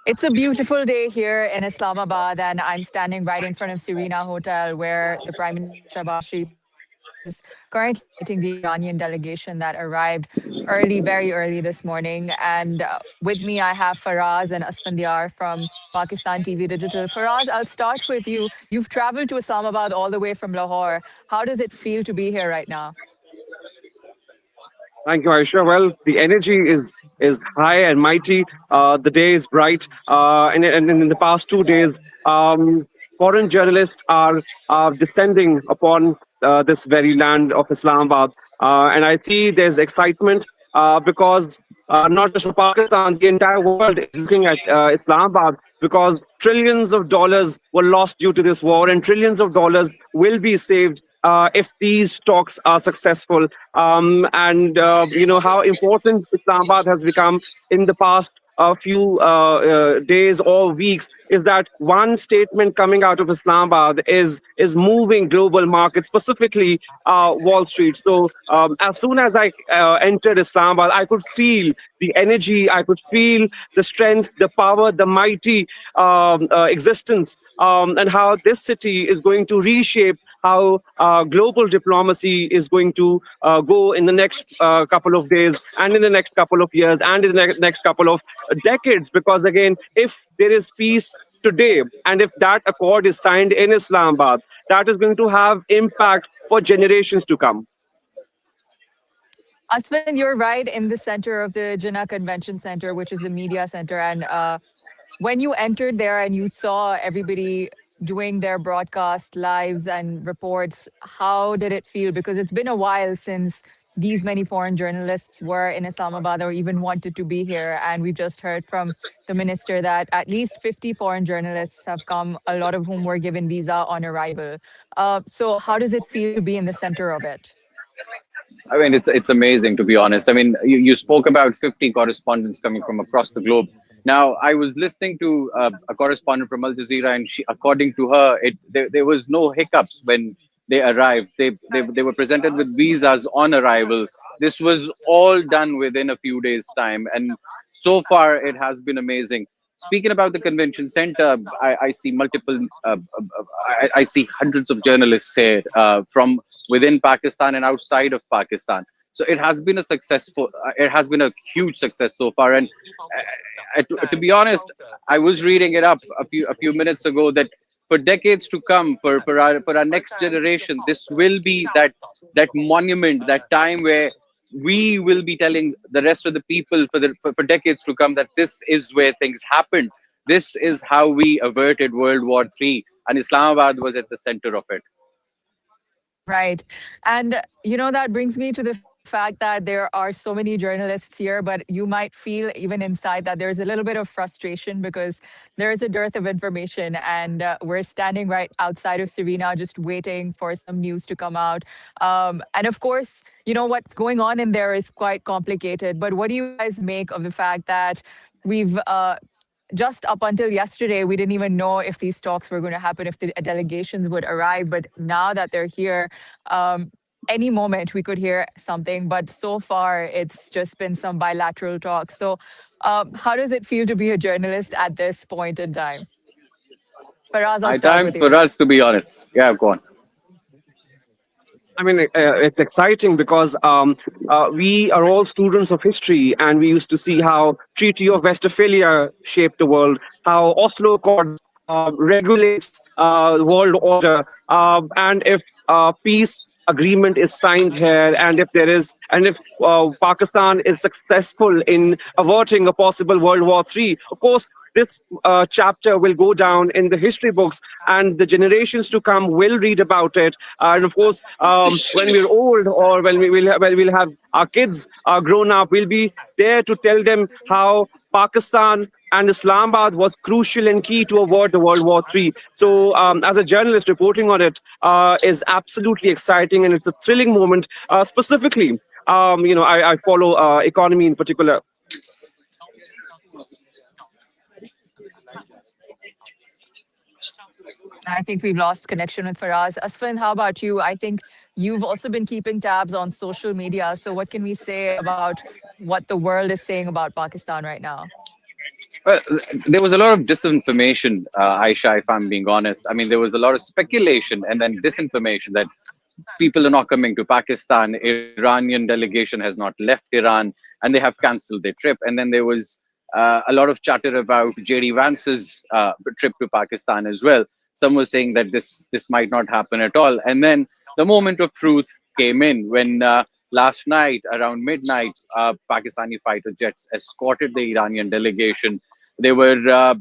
It's a beautiful day here in Islamabad, and I'm standing right in front of Serena Hotel, where the Prime Minister Shahbaz Sharif is currently meeting the Iranian delegation that arrived early, very early this morning. And with me, I have Faraz and Asfandyar from Pakistan TV Digital. Faraz, I'll start with you. You've traveled to Islamabad all the way from Lahore. How does it feel to be here right now? Thank you, Aisha. Well, the energy is high and mighty. The day is bright, and in the past 2 days, foreign journalists are descending upon this very land of Islamabad, and I see there's excitement because not just for Pakistan, the entire world is looking at Islamabad because trillions of dollars were lost due to this war, and trillions of dollars will be saved if these talks are successful. And you know how important Islamabad has become in the past few days or weeks is that one statement coming out of Islamabad is moving global markets, specifically Wall Street. So as soon as I entered Islamabad, I could feel the energy, I could feel the strength, the power, the mighty existence, and how this city is going to reshape how global diplomacy is going to go in the next couple of days and in the next couple of years and in the next couple of decades. Because again, if there is peace today and if that accord is signed in Islamabad, that is going to have impact for generations to come. Asfan, you're right in the center of the Jinnah Convention Center, which is the media center. And when you entered there and you saw everybody doing their broadcast lives and reports, how did it feel? Because it's been a while since these many foreign journalists were in Islamabad or even wanted to be here. And we just heard from the minister that at least 50 foreign journalists have come, a lot of whom were given visa on arrival. So, how does it feel to be in the center of it? I mean, it's amazing to be honest. I mean, you spoke about 50 correspondents coming from across the globe. Now, I was listening to a correspondent from Al Jazeera, and she, according to her, there was no hiccups when they arrived. They were presented with visas on arrival. This was all done within a few days' time, and so far it has been amazing. Speaking about the convention center, I see multiple, I see hundreds of journalists here from within Pakistan and outside of Pakistan. So it has been a successful, it has been a huge success so far. And to be honest, I was reading it up a few minutes ago that for decades to come, for our next generation, this will be that monument, that time where we will be telling the rest of the people for decades to come that this is where things happened. This is how we averted World War III, and Islamabad was at the center of it. Right. And, that brings me to the fact that there are so many journalists here, but you might feel even inside that there's a little bit of frustration because there is a dearth of information. And we're standing right outside of Serena, just waiting for some news to come out. And of course, what's going on in there is quite complicated. But what do you guys make of the fact that we've just up until yesterday, we didn't even know if these talks were going to happen, if the delegations would arrive. But now that they're here, any moment we could hear something. But so far, it's just been some bilateral talks. So, how does it feel to be a journalist at this point in time? Faraz, I'll High start with times for you. us, to be honest. Yeah, go on. I mean, it's exciting because we are all students of history, and we used to see how Treaty of Westphalia shaped the world, how Oslo Accords regulates world order, and if peace agreement is signed here, and if Pakistan is successful in averting a possible World War III, of course, this chapter will go down in the history books, and the generations to come will read about it. And of course, when we're old or when we'll have our kids grown up, we'll be there to tell them how Pakistan and Islamabad was crucial and key to avert the World War III. So, as a journalist, reporting on it is absolutely exciting, and it's a thrilling moment. Specifically, I follow economy in particular. I think we've lost connection with Faraz. Asfan, how about you? I think you've also been keeping tabs on social media. So, what can we say about what the world is saying about Pakistan right now? Well, there was a lot of disinformation, Aisha, if I'm being honest. I mean, there was a lot of speculation and then disinformation that people are not coming to Pakistan. Iranian delegation has not left Iran, and they have cancelled their trip. And then there was a lot of chatter about JD Vance's trip to Pakistan as well. Some were saying that this might not happen at all. And then the moment of truth came in when last night around midnight, Pakistani fighter jets escorted the Iranian delegation. They were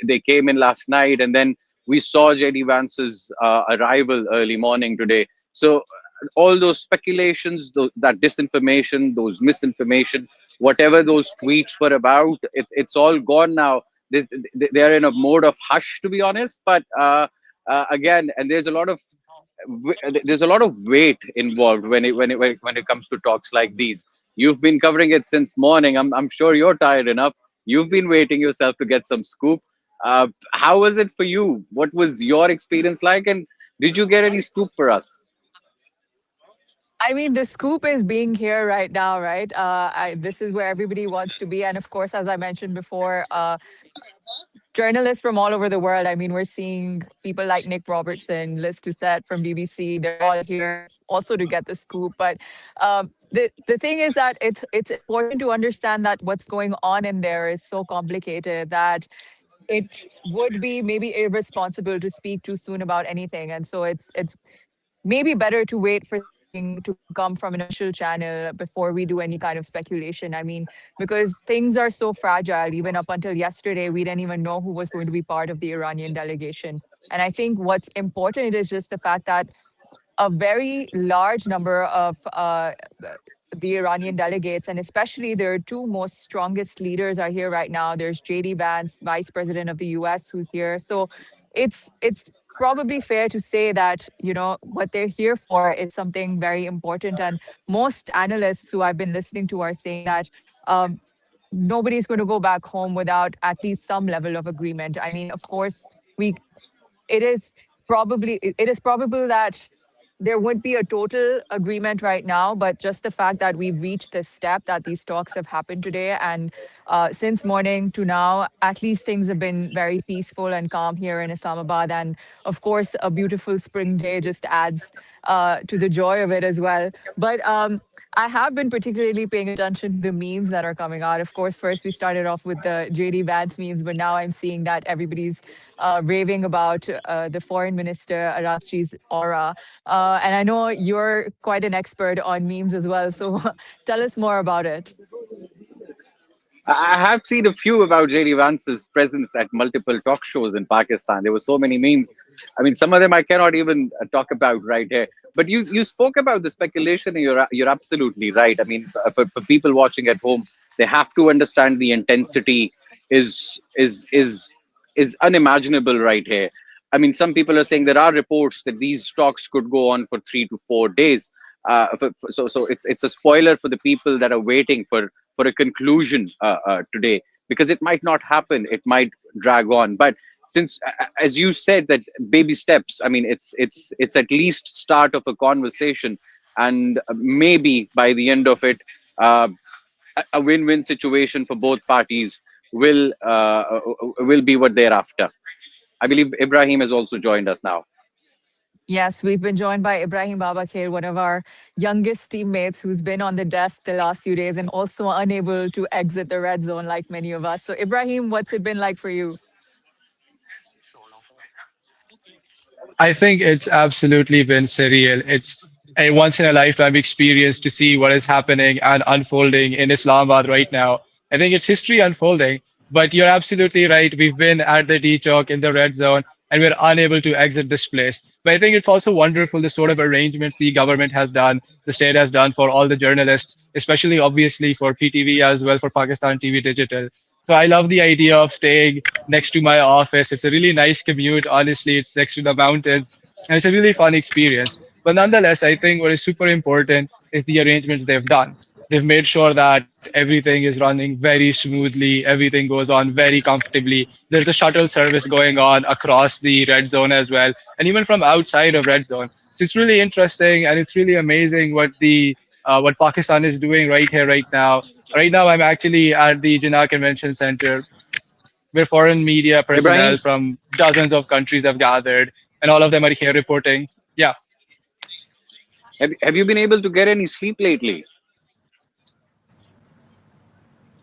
they came in last night, and then we saw JD Vance's arrival early morning today. So all those speculations, that disinformation, those misinformation, whatever those tweets were about, it's all gone now. They are in a mode of hush, to be honest. But again, and there's a lot of weight involved when it comes to talks like these. You've been covering it since morning. I'm sure you're tired enough. You've been waiting yourself to get some scoop. How was it for you? What was your experience like, and did you get any scoop for us? I mean, the scoop is being here right now, right? This is where everybody wants to be. And of course, as I mentioned before, journalists from all over the world. I mean, we're seeing people like Nick Robertson, Liz Doucette from BBC. They're all here also to get the scoop. But the thing is that it's important to understand that what's going on in there is so complicated that it would be maybe irresponsible to speak too soon about anything. And so it's maybe better to wait for something to come from an official channel before we do any kind of speculation. I mean, because things are so fragile. Even up until yesterday, we didn't even know who was going to be part of the Iranian delegation. And I think what's important is just the fact that a very large number of the Iranian delegates, and especially their two most strongest leaders are here right now. There's JD Vance, Vice President of the US, who's here. So it's probably fair to say that, you know, what they're here for is something very important. And most analysts who I've been listening to are saying that um, nobody's going to go back home without at least some level of agreement. I mean, of course, we it is it is probable that there would be a total agreement right now, but just the fact that we've reached this step that these talks have happened today, and since morning to now, at least things have been very peaceful and calm here in Islamabad. And of course, a beautiful spring day just adds to the joy of it as well. But I have been particularly paying attention to the memes that are coming out. Of course, first we started off with the JD Vance memes, but now I'm seeing that everybody's raving about the foreign minister Arakchi's aura. And I know you're quite an expert on memes as well. So tell us more about it. I have seen a few about JD Vance's presence at multiple talk shows in Pakistan. There were so many memes. I mean, some of them I cannot even talk about right here. But you spoke about the speculation, and you're absolutely right. I mean, for people watching at home, they have to understand the intensity is is is is unimaginable right here. I mean, some people are saying there are reports that these talks could go on for 3 to 4 days. So it's a spoiler for the people that are waiting for a conclusion today, because it might not happen. It might drag on. But since, as you said, that baby steps. I mean, it's at least start of a conversation, and maybe by the end of it, uh, a win-win situation for both parties will be what they're after. I believe Ibrahim has also joined us now. Yes, we've been joined by Ibrahim Babakir, one of our youngest teammates who's been on the desk the last few days and also unable to exit the red zone like many of us. So, Ibrahim, what's it been like for you? I think it's absolutely been surreal. It's a once in a lifetime experience to see what is happening and unfolding in Islamabad right now. I think it's history unfolding, but you're absolutely right. We've been at the D Chalk in the red zone and we're unable to exit this place. But I think it's also wonderful the sort of arrangements the government has done, the state has done for all the journalists, especially obviously for PTV as well, for Pakistan TV Digital. So I love the idea of staying next to my office. It's a really nice commute. Honestly, it's next to the mountains, and it's a really fun experience. But nonetheless, I think what is super important is the arrangements they've done. They've made sure that everything is running very smoothly, everything goes on very comfortably. There's a shuttle service going on across the red zone as well, and even from outside of red zone. So it's really interesting and it's really amazing what Pakistan is doing right here, right now. Right now, I'm actually at the Jinnah Convention Center. where foreign media personnel Ibrahim, from dozens of countries have gathered, and all of them are here reporting. Yeah. have you been able to get any sleep lately?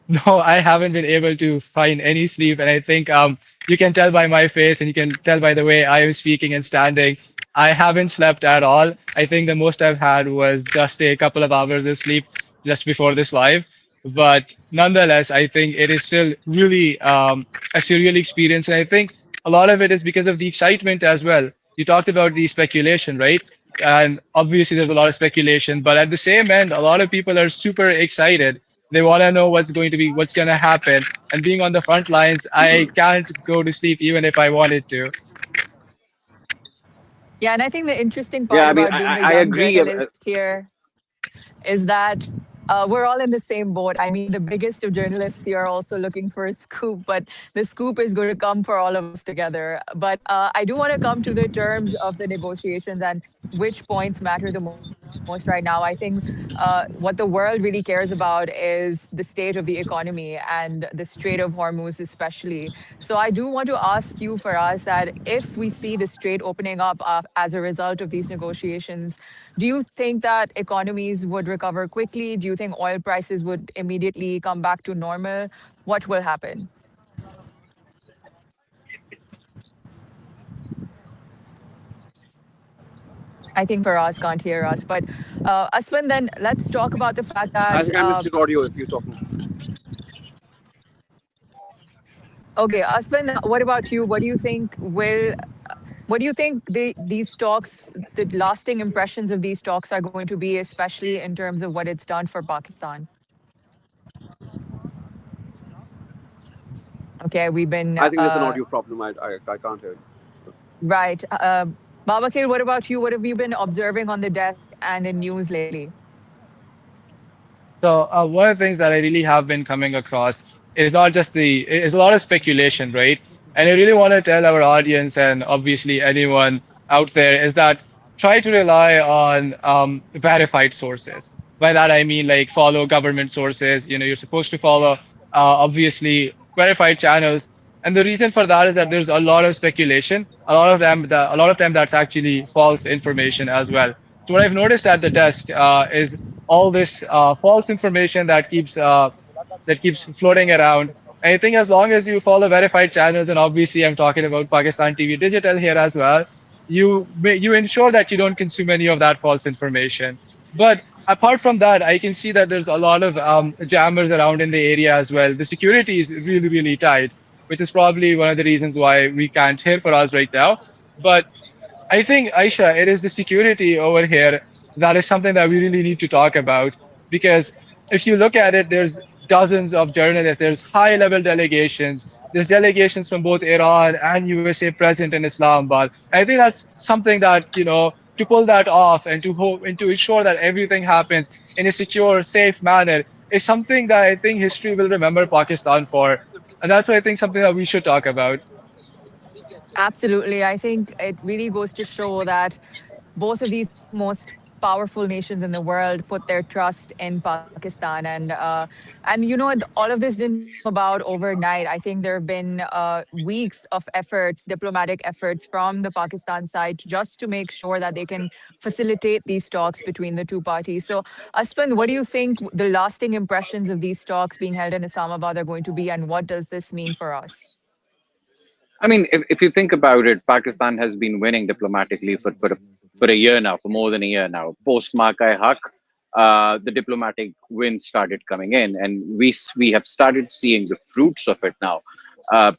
No, I haven't been able to find any sleep, and I think you can tell by my face, and you can tell by the way I am speaking and standing. I haven't slept at all. I think the most I've had was just a couple of hours of sleep just before this live. But nonetheless, I think it is still really a surreal experience, and I think a lot of it is because of the excitement as well. You talked about the speculation, right? And obviously, there's a lot of speculation, but at the same end, a lot of people are super excited. They want to know what's going to happen. And being on the front lines, I can't go to sleep even if I wanted to. Yeah, and I think the interesting Yeah, part I mean, about being a I young agree. journalist here is that we're all in the same boat. I mean, the biggest of journalists here are also looking for a scoop, but the scoop is going to come for all of us together. But I do want to come to the terms of the negotiations and which points matter the most right now. I think what the world really cares about is the state of the economy and the Strait of Hormuz, especially. So I do want to ask you, for us, that if we see the strait opening up as a result of these negotiations, do you think that economies would recover quickly? Do you think oil prices would immediately come back to normal? What will happen? I think Faraz can't hear us. But Aswin, then let's talk about the fact I that think I missed your audio if you're talking. okay, Aswin, what about you? What do you think these talks, the lasting impressions of these talks are going to be, especially in terms of what it's done for Pakistan? Okay, we've been I think there's an audio problem. I can't hear you. right. Babakil, what about you? What have you been observing on the desk and in news lately? So one of the things that I really have been coming across is not just is a lot of speculation, right? And I really want to tell our audience and obviously anyone out there is that try to rely on verified sources. By that I mean like follow government sources. You know, you're supposed to follow obviously verified channels. And the reason for that is that there's a lot of speculation. A lot of time that's actually false information as well. So what I've noticed at the desk is all this false information that keeps floating around. And I think as long as you follow verified channels, and obviously I'm talking about Pakistan TV Digital here as well, you ensure that you don't consume any of that false information. But apart from that, I can see that there's a lot of jammers around in the area as well. The security is really, really tight, which is probably one of the reasons why we can't hear for us right now. But I think, Aisha, it is the security over here that is something that we really need to talk about because if you look at it, there's dozens of journalists, there's high level delegations, there's delegations from both Iran and USA present in Islamabad. I think that's something that, you know, to pull that off and to ensure that everything happens in a secure, safe manner is something that I think history will remember Pakistan for. And that's what I think something that we should talk about. Absolutely. I think it really goes to show that both of these most powerful nations in the world put their trust in Pakistan, and you know, all of this didn't come about overnight. I think there have been weeks of efforts, diplomatic efforts from the Pakistan side, just to make sure that they can facilitate these talks between the two parties. So, Asfan, what do you think the lasting impressions of these talks being held in Islamabad are going to be, and what does this mean for us? I mean, if you think about it, Pakistan has been winning diplomatically for a year now, for more than a year now. Post Markai Haq, the diplomatic wins started coming in, and we have started seeing the fruits of it now. Uh,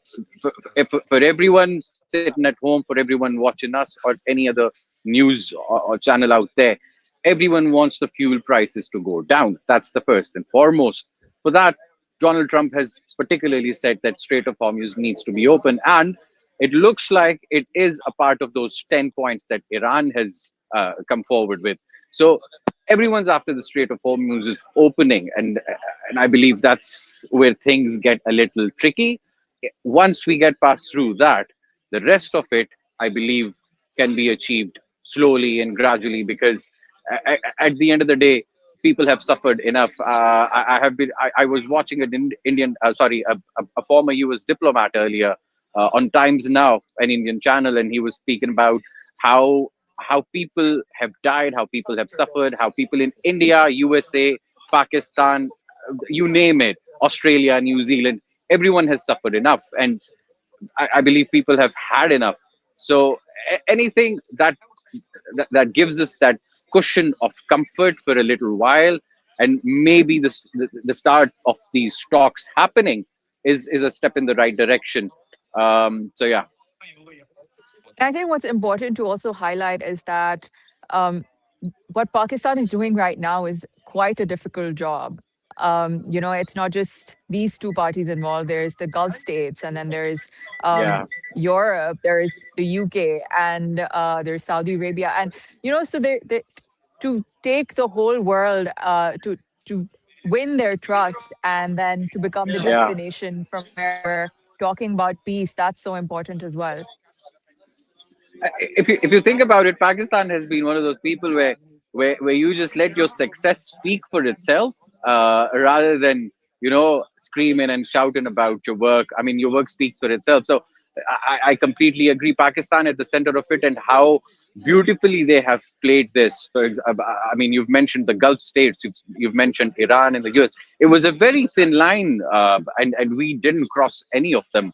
for everyone sitting at home, for everyone watching us or any other news or channel out there, everyone wants the fuel prices to go down. That's the first and foremost. For that, Donald Trump has particularly said that Strait of Hormuz needs to be open, and it looks like it is a part of those 10 points that Iran has come forward with. So everyone's after the Strait of Hormuz is opening, and I believe that's where things get a little tricky. Once we get past through that, the rest of it, I believe, can be achieved slowly and gradually because at the end of the day, people have suffered enough. I have been. I was watching an Indian, sorry, a former U.S. diplomat earlier on Times Now, an Indian channel, and he was speaking about how how people have died, how people have suffered, how people in India, USA, Pakistan, you name it, Australia, New Zealand, everyone has suffered enough, and I believe people have had enough. So anything that gives us that cushion of comfort for a little while, and maybe the start of these talks happening is a step in the right direction. So yeah, And I think what's important to also highlight is that um, what Pakistan is doing right now is quite a difficult job. It's not just these two parties involved. There's the Gulf states, and then there's yeah, Europe, there's the UK, and there's Saudi Arabia, and so they to take the whole world to win their trust, and then to become the yeah. destination from where we're talking about peace. That's so important as well. If you think about it, Pakistan has been one of those people where you just let your success speak for itself, rather than screaming and shouting about your work. I mean, your work speaks for itself. So I completely agree. Pakistan at the center of it, and how beautifully they have played this. For example, I mean, you've mentioned the Gulf states, you've mentioned Iran and the US. It was a very thin line, and we didn't cross any of them.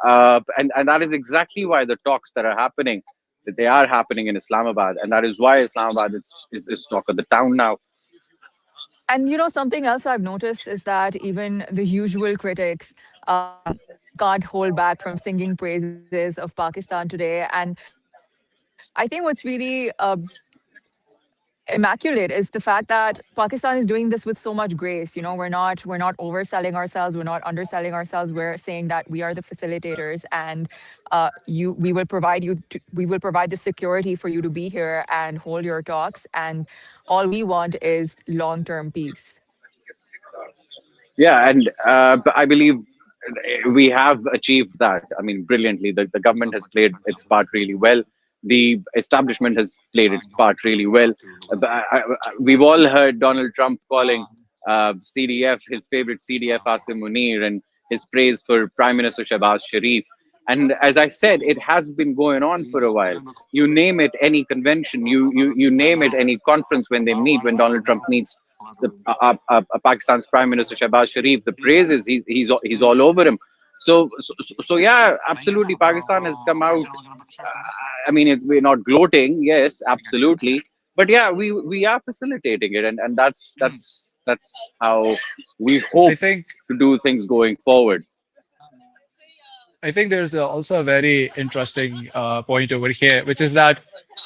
And that is exactly why the talks that are happening, that they are happening in Islamabad, and that is why Islamabad is talk of the town now. And something else I've noticed is that even the usual critics can't hold back from singing praises of Pakistan today. And I think what's really immaculate is the fact that Pakistan is doing this with so much grace. We're not overselling ourselves, we're not underselling ourselves. We're saying that we are the facilitators, and you we will provide the security for you to be here and hold your talks. And all we want is long-term peace. Yeah, and but I believe we have achieved that. I mean, brilliantly. The government has played its part really well. The establishment has played its part really well. We've all heard Donald Trump calling CDF his favorite CDF Asim Munir, and his praise for Prime Minister Shahbaz Sharif. And as I said, it has been going on for a while. You name it, any convention, you name it, any conference when they meet, when Donald Trump meets Pakistan's Prime Minister Shahbaz Sharif, the praises he's all over him. So yeah, absolutely, Pakistan has come out. I mean, we're not gloating, yes, absolutely, but yeah, we are facilitating it, and that's how we I hope think to do things going forward. I think there's also a very interesting point over here, which is that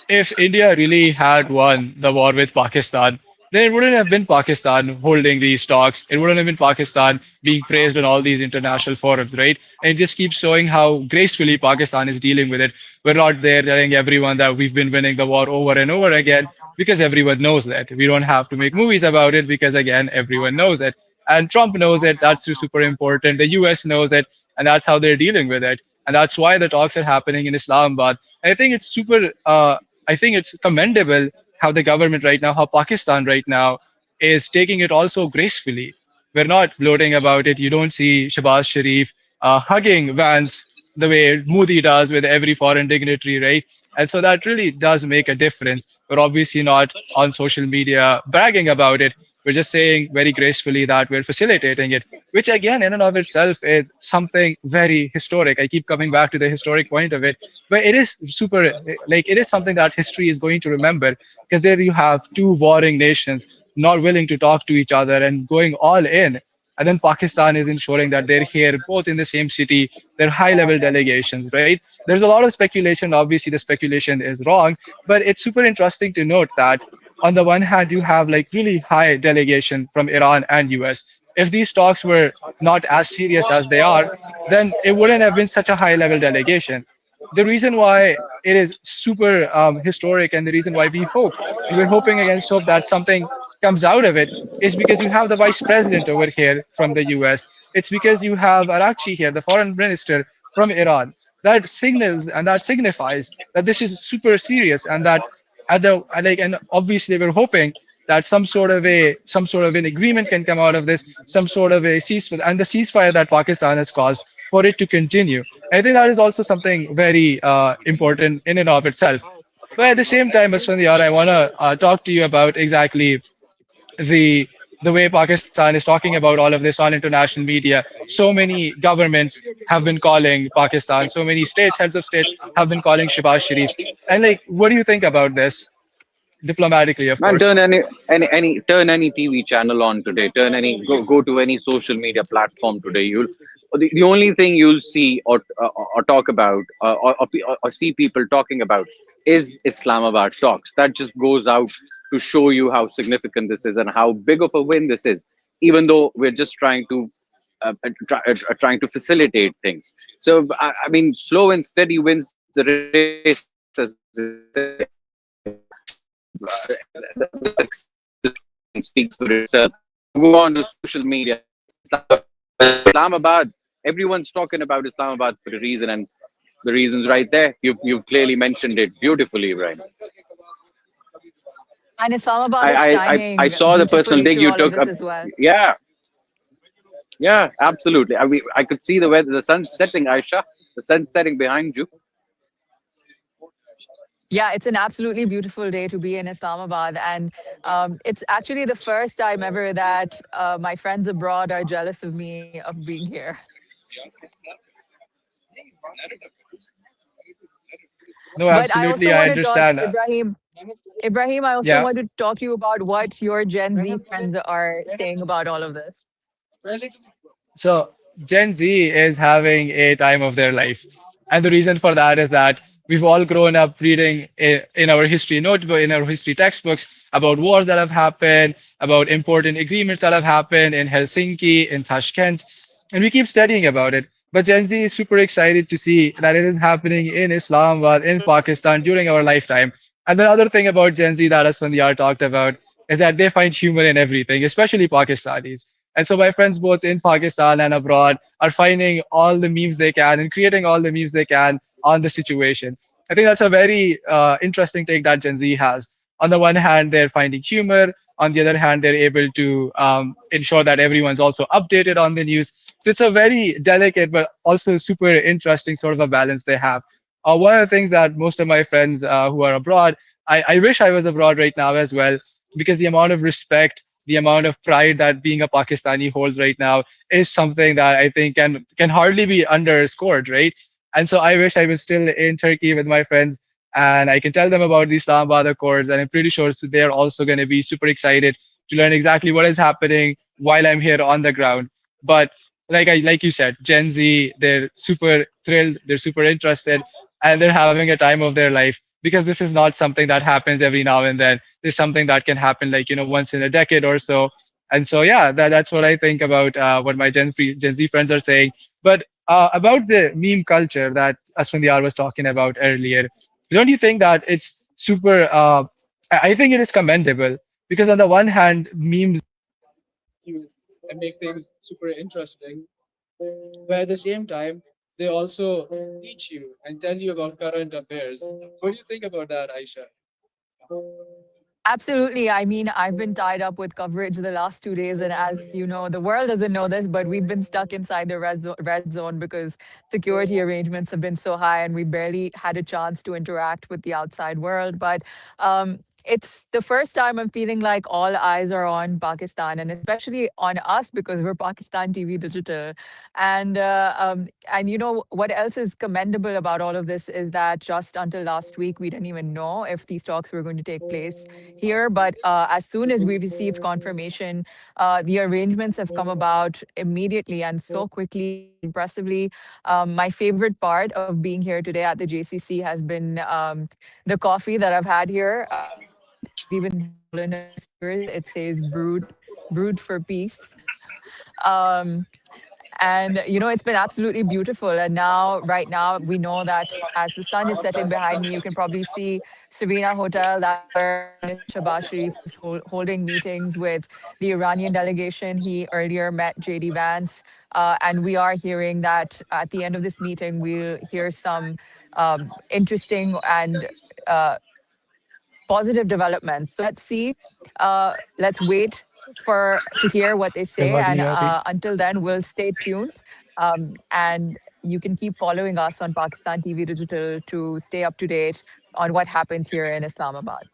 if India really had won the war with Pakistan, then it wouldn't have been Pakistan holding these talks. It wouldn't have been Pakistan being praised on all these international forums, right? And it just keeps showing how gracefully Pakistan is dealing with it. We're not there telling everyone that we've been winning the war over and over again because everyone knows that. We don't have to make movies about it because, again, everyone knows it. And Trump knows it. That's super important. The US knows it. And that's how they're dealing with it. And that's why the talks are happening in Islamabad. And I think it's I think it's commendable how the government right now, how Pakistan right now is taking it also gracefully. We're not gloating about it. You don't see Shabazz Sharif hugging Vance the way Modi does with every foreign dignitary, right? And so that really does make a difference. We're obviously not on social media bragging about it. We're just saying very gracefully that we're facilitating it, which again, in and of itself, is something very historic. I keep coming back to the historic point of it, but it is super, like, it is something that history is going to remember, because there you have two warring nations not willing to talk to each other and going all in. And then Pakistan is ensuring that they're here both in the same city, they're high level delegations, right? There's a lot of speculation. Obviously, the speculation is wrong, but it's super interesting to note that on the one hand, you have like really high delegation from Iran and US. If these talks were not as serious as they are, then it wouldn't have been such a high level delegation. The reason why it is super historic, and the reason why we hope, and we're hoping against hope that something comes out of it, is because you have the vice president over here from the US. It's because you have Arakchi here, the foreign minister from Iran. That signals and that signifies that this is super serious, and that at the like, and obviously we're hoping that some sort of an agreement can come out of this, some sort of a ceasefire, and the ceasefire that Pakistan has caused for it to continue. I think that is also something very important in and of itself. But at the same time, Asfandyar, I want to talk to you about exactly the the way Pakistan is talking about all of this on international media. So many governments have been calling Pakistan. So many states, heads of states, have been calling Shehbaz Sharif. And like, what do you think about this diplomatically, of Man, course? turn any turn any TV channel on today. Turn any go to any social media platform today. You'll the only thing you'll see or talk about or see people talking about is Islamabad talks. That just goes out to show you how significant this is and how big of a win this is. Even though we're just trying to facilitate things. So I mean, slow and steady wins the race, as they say. The success of this tournament speaks for itself. Go on to social media. Islamabad. Everyone's talking about Islamabad for a reason, and the reason's right there. You've clearly mentioned it beautifully, Ibrahim. And Islamabad is I shining saw the personal beautifully dig through you all of took this up. as well. Yeah, yeah, absolutely. I mean, I could see the weather, the sun's setting, Aisha. The sun's setting behind you. Yeah, it's an absolutely beautiful day to be in Islamabad. And it's actually the first time ever that my friends abroad are jealous of me of being here. No, But I absolutely, also I want to talk, understand. Ibrahim, I also Yeah. want to talk to you about what your Gen Z friends are saying about all of this. So Gen Z is having a time of their life. And the reason for that is that we've all grown up reading in our history notebook, in our history textbooks about wars that have happened, about important agreements that have happened in Helsinki, in Tashkent, and we keep studying about it. But Gen Z is super excited to see that it is happening in Islamabad, in Pakistan during our lifetime. And the other thing about Gen Z that Asfandyar talked about is that they find humor in everything, especially Pakistanis. And so my friends both in Pakistan and abroad are finding all the memes they can and creating all the memes they can on the situation. I think that's a very interesting take that Gen Z has. On the one hand, they're finding humor. On the other hand, they're able to ensure that everyone's also updated on the news. So it's a very delicate but also super interesting sort of a balance they have. One of the things that most of my friends who are abroad, I wish I was abroad right now as well, because the amount of respect, the amount of pride that being a Pakistani holds right now is something that I think can hardly be underscored, right? And so I wish I was still in Turkey with my friends and I can tell them about the Islamabad Accords, and I'm pretty sure they're also going to be super excited to learn exactly what is happening while I'm here on the ground. But like you said, Gen Z, they're super thrilled, they're super interested, and they're having a time of their life because this is not something that happens every now and then. There's something that can happen like once in a decade or so. And so yeah, that's what I think about what my Gen Z friends are saying. But about the meme culture that Asfandyar was talking about earlier, don't you think that it's super? I think it is commendable because on the one hand, memes you and make things super interesting, but at the same time, they also teach you and tell you about current affairs. What do you think about that, Aisha? Absolutely. I mean, I've been tied up with coverage the last 2 days. And as you know, the world doesn't know this, but we've been stuck inside the red zone because security arrangements have been so high and we barely had a chance to interact with the outside world. But it's the first time I'm feeling like all eyes are on Pakistan and especially on us because we're Pakistan TV Digital. And you know what else is commendable about all of this is that just until last week we didn't even know if these talks were going to take place here. But as soon as we received confirmation, the arrangements have come about immediately and so quickly and impressively. My favorite part of being here today at the JCC has been the coffee that I've had here. I've even stolen a few stickers. It says brewed for peace. Um, and it's been absolutely beautiful. And now, right now, we know that as the sun is setting behind me, you can probably see Serena Hotel. That's where Prime Minister Shahbaz Sharif is holding meetings with the Iranian delegation. He earlier met JD Vance. And we are hearing that at the end of this meeting, we'll hear some interesting and uh, positive developments. So let's see. Let's wait for to hear what they say, and until then, we'll stay tuned. And you can keep following us on Pakistan TV Digital to stay up to date on what happens here in Islamabad.